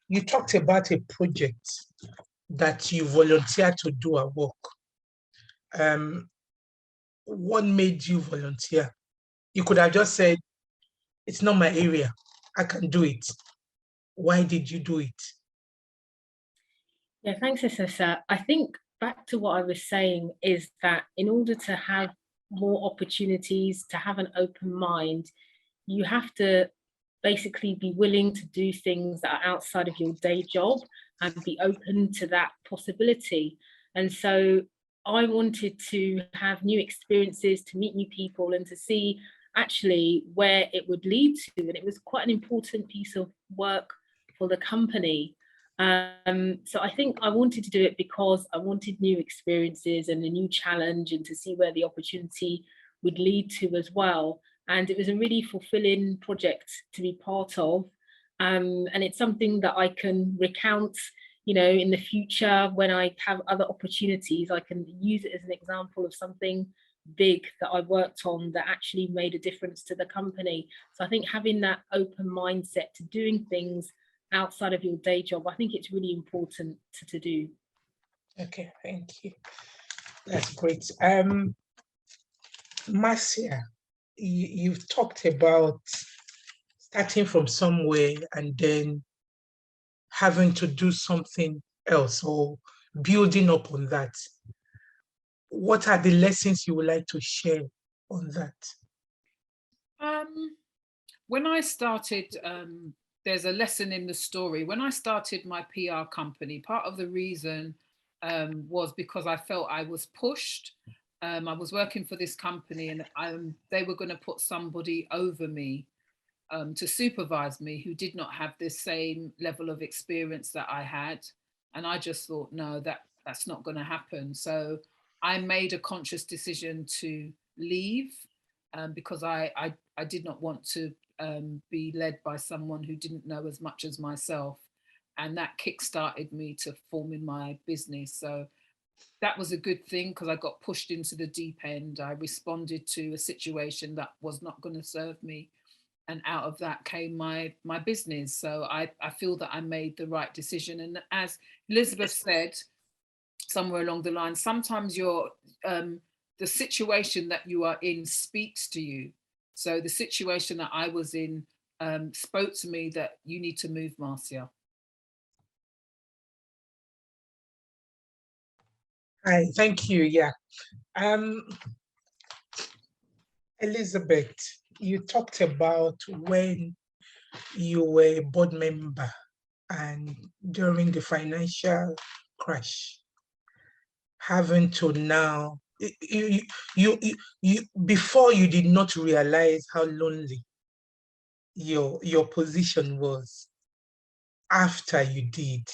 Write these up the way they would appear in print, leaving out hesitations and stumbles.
You talked about a project that you volunteered to do at work. What made you volunteer? You could have just said, it's not my area, I can do it. Why did you do it? Yeah, thanks, Asesa. I think back to what I was saying is that in order to have more opportunities, to have an open mind, you have to basically be willing to do things that are outside of your day job and be open to that possibility. And so I wanted to have new experiences, to meet new people, and to see actually where it would lead to. And it was quite an important piece of work for the company. So I think I wanted to do it because I wanted new experiences and a new challenge, and to see where the opportunity would lead to as well. And it was a really fulfilling project to be part of. And it's something that I can recount, in the future when I have other opportunities. I can use it as an example of something big that I worked on that actually made a difference to the company. So I think having that open mindset to doing things outside of your day job, I think it's really important to do. Okay, thank you. That's great. Marcia, you've talked about starting from somewhere and then having to do something else or building up on that. What are the lessons you would like to share on that? When I started, there's a lesson in the story. When I started my PR company, part of the reason was because I felt I was pushed. I was working for this company, and they were going to put somebody over me to supervise me who did not have the same level of experience that I had. And I just thought, no, that's not going to happen. So I made a conscious decision to leave because I did not want to be led by someone who didn't know as much as myself. And that kickstarted me to forming my business. So that was a good thing because I got pushed into the deep end. I responded to a situation that was not going to serve me. And out of that came my business. So I feel that I made the right decision. And as Elizabeth said, somewhere along the line, sometimes the situation that you are in speaks to you. So the situation that I was in spoke to me that you need to move, Marcia. Hi, thank you. Yeah. Elizabeth, you talked about when you were a board member and during the financial crash, having to now, you before you did not realize how lonely your position was. After you did,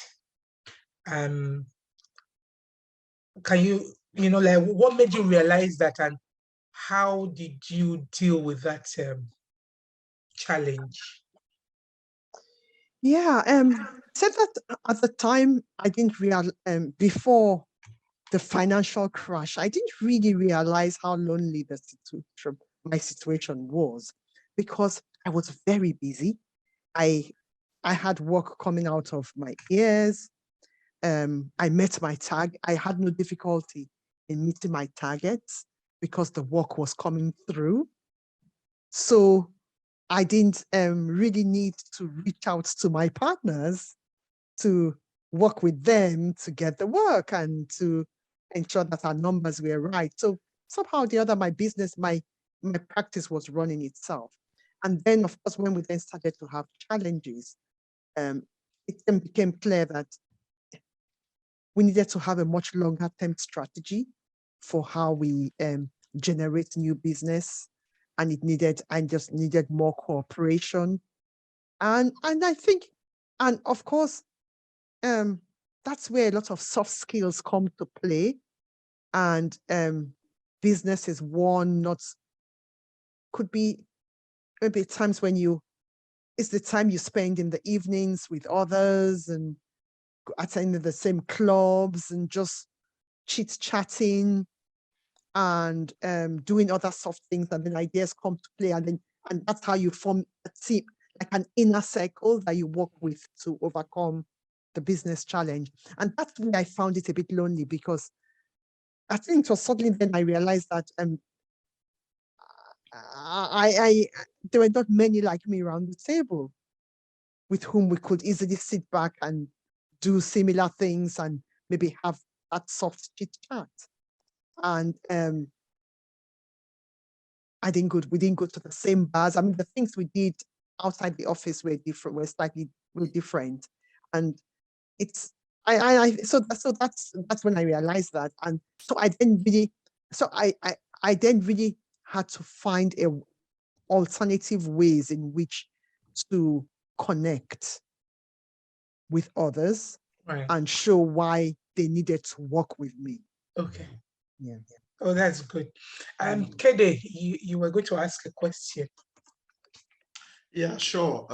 can you, like, what made you realize that, and how did you deal with that challenge? Yeah, said that at the time I didn't realize before the financial crash, I didn't really realize how lonely my situation was, because I was very busy. I had work coming out of my ears. I met my tag. I had no difficulty in meeting my targets because the work was coming through. So I didn't really need to reach out to my partners to work with them to get the work and to ensure that our numbers were right. So somehow or the other, my business, my practice was running itself. And then, of course, when we then started to have challenges, it then became clear that we needed to have a much longer term strategy for how we generate new business. And I just needed more cooperation. And I think, and of course, that's where a lot of soft skills come to play. And business is one, could be maybe times when it's the time you spend in the evenings with others and attending the same clubs and just chit-chatting and doing other soft things, and then ideas come to play, and that's how you form a team, like an inner circle that you work with to overcome the business challenge. And that's where I found it a bit lonely, because I think it was suddenly then I realized that there were not many like me around the table with whom we could easily sit back and do similar things and maybe have that soft chit chat. And we didn't go to the same bars. I mean, the things we did outside the office were different, were different. And it's, so that's when I realized that. And so I then really had to find alternative ways in which to connect with others Right. and show why they needed to work with me. Okay. Yeah. Oh, that's good. Kede, you were going to ask a question. Yeah, sure.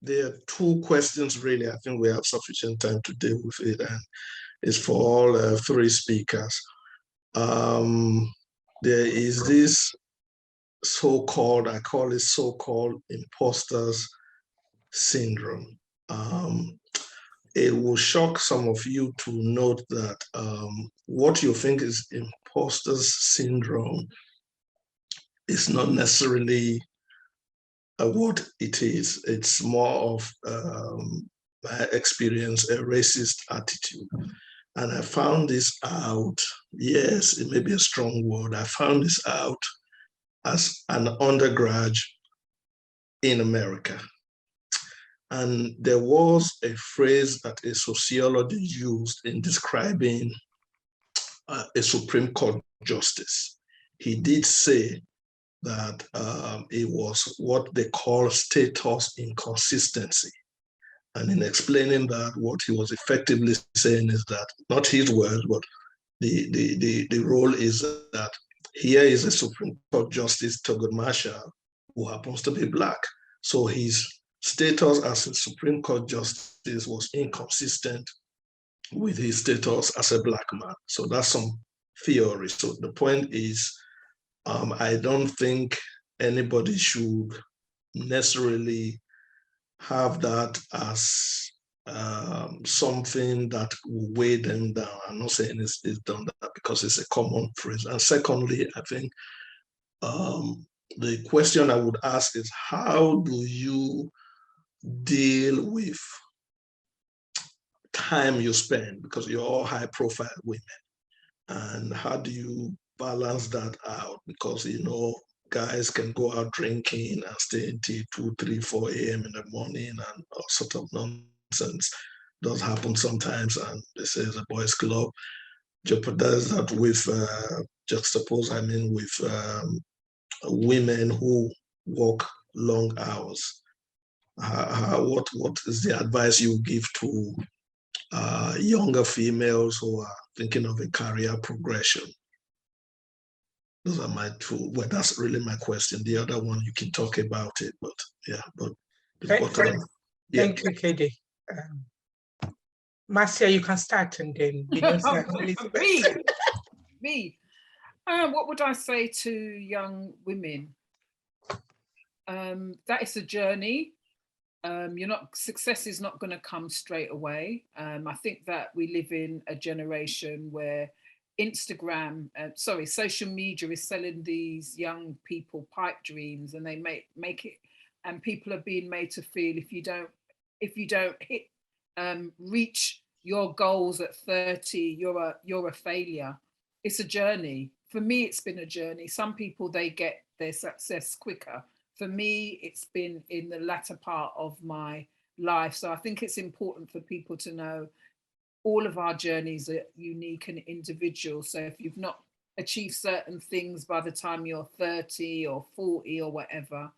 There are two questions really. I think we have sufficient time to deal with it, and it's for all three speakers. There is this so-called, I call it so-called imposters syndrome. It will shock some of you to note that what you think is imposters syndrome is not necessarily what it is. It's more of my experience, a racist attitude. And I found this out, yes, it may be a strong word. I found this out as an undergrad in America. And there was a phrase that a sociologist used in describing a Supreme Court justice. He did say that it was what they call status inconsistency. And in explaining that, what he was effectively saying is that, not his words, but the role is that here is a Supreme Court Justice, Thurgood Marshall, who happens to be Black. So his status as a Supreme Court Justice was inconsistent with his status as a Black man. So that's some theory. So the point is, I don't think anybody should necessarily have that as something that will weigh them down. I'm not saying it's done that because it's a common phrase. And secondly, I think the question I would ask is, how do you deal with time you spend, because you're all high profile women, and how do you balance that out? Because, you know, guys can go out drinking and stay until 2, 3, 4 a.m. in the morning, and all sort of nonsense does happen sometimes, and they say it's a boys' club. Jeopardize that with juxtapose, I mean, with women who work long hours. What is the advice you give to younger females who are thinking of a career progression? Those are my two. Well, that's really my question. The other one, you can talk about it, but yeah. But Thank you, Kede. Marcia, you can start, and then Me. What would I say to young women? That is a journey. Success is not going to come straight away. I think that we live in a generation where social media is selling these young people pipe dreams, and they make it, and people are being made to feel if you don't hit reach your goals at 30, you're a failure. It's a journey. For me, it's been a journey. Some people, they get their success quicker. For me, it's been in the latter part of my life. So I think it's important for people to know all of our journeys are unique and individual. So if you've not achieved certain things by the time you're 30 or 40 or whatever,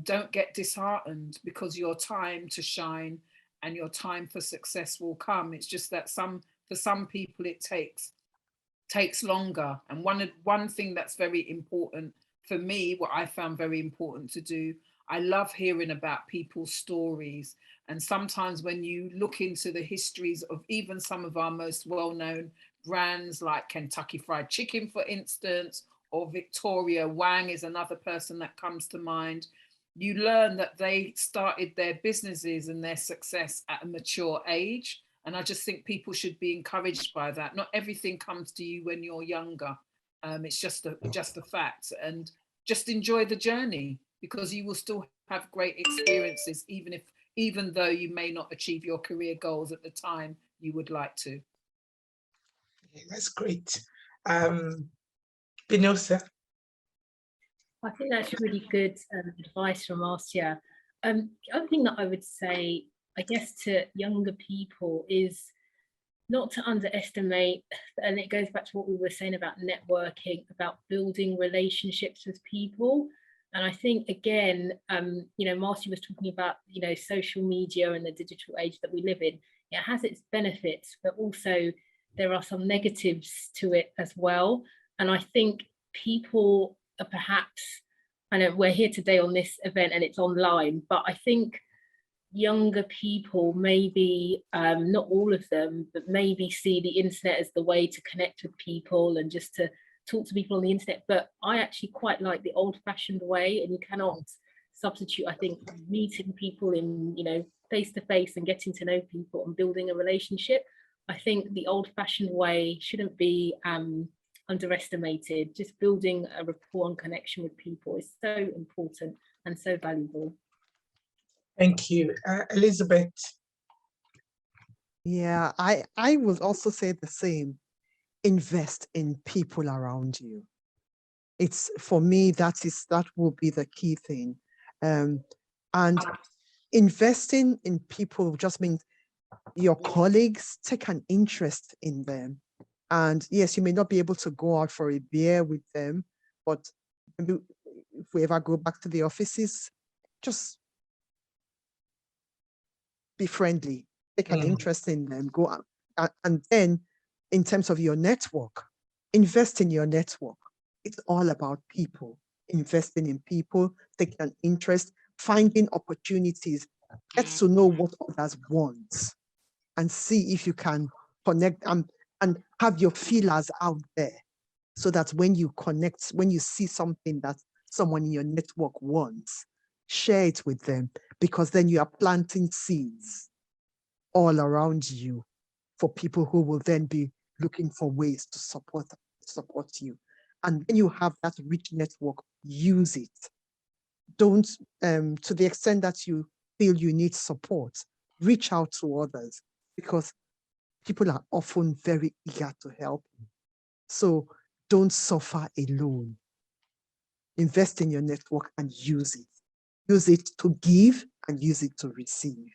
don't get disheartened, because your time to shine and your time for success will come. It's just that for some people it takes longer. And one thing that's very important for me, what I found very important to do, I love hearing about people's stories. And sometimes when you look into the histories of even some of our most well-known brands like Kentucky Fried Chicken, for instance, or Victoria Wang is another person that comes to mind. you learn that they started their businesses and their success at a mature age. And I just think people should be encouraged by that. Not everything comes to you when you're younger. It's just a fact. And just enjoy the journey, because you will still have great experiences, even though you may not achieve your career goals at the time you would like to. That's great. Binosa? I think that's really good advice from Marcia. The other thing that I would say, I guess, to younger people is not to underestimate, and it goes back to what we were saying about networking, about building relationships with people. And I think, again, you know, Marcia was talking about, you know, social media and the digital age that we live in. It has its benefits, but also there are some negatives to it as well. And I think people are perhaps, I know we're here today on this event and it's online, but I think younger people, maybe not all of them, but maybe see the internet as the way to connect with people and just to talk to people on the internet. But I actually quite like the old-fashioned way, and you cannot substitute, I think, meeting people in, you know, face-to-face and getting to know people and building a relationship. I think the old-fashioned way shouldn't be underestimated. Just building a rapport and connection with people is so important and so valuable. Thank you. Elizabeth? Yeah, I will also say the same. Invest in people around you. It's, for me, that will be the key thing. And investing in people just means your colleagues, take an interest in them. And yes, you may not be able to go out for a beer with them, but maybe if we ever go back to the offices, just be friendly, take an interest in them, go out. And then in terms of your network, invest in your network. It's all about people, investing in people, taking an interest, finding opportunities, get to know what others want, and see if you can connect and have your feelers out there, so that when you connect, when you see something that someone in your network wants, share it with them, because then you are planting seeds all around you for people who will then be looking for ways to support you. And when you have that rich network, use it. Don't, to the extent that you feel you need support, reach out to others, because people are often very eager to help you. So don't suffer alone. Invest in your network and use it. Use it to give and use it to receive.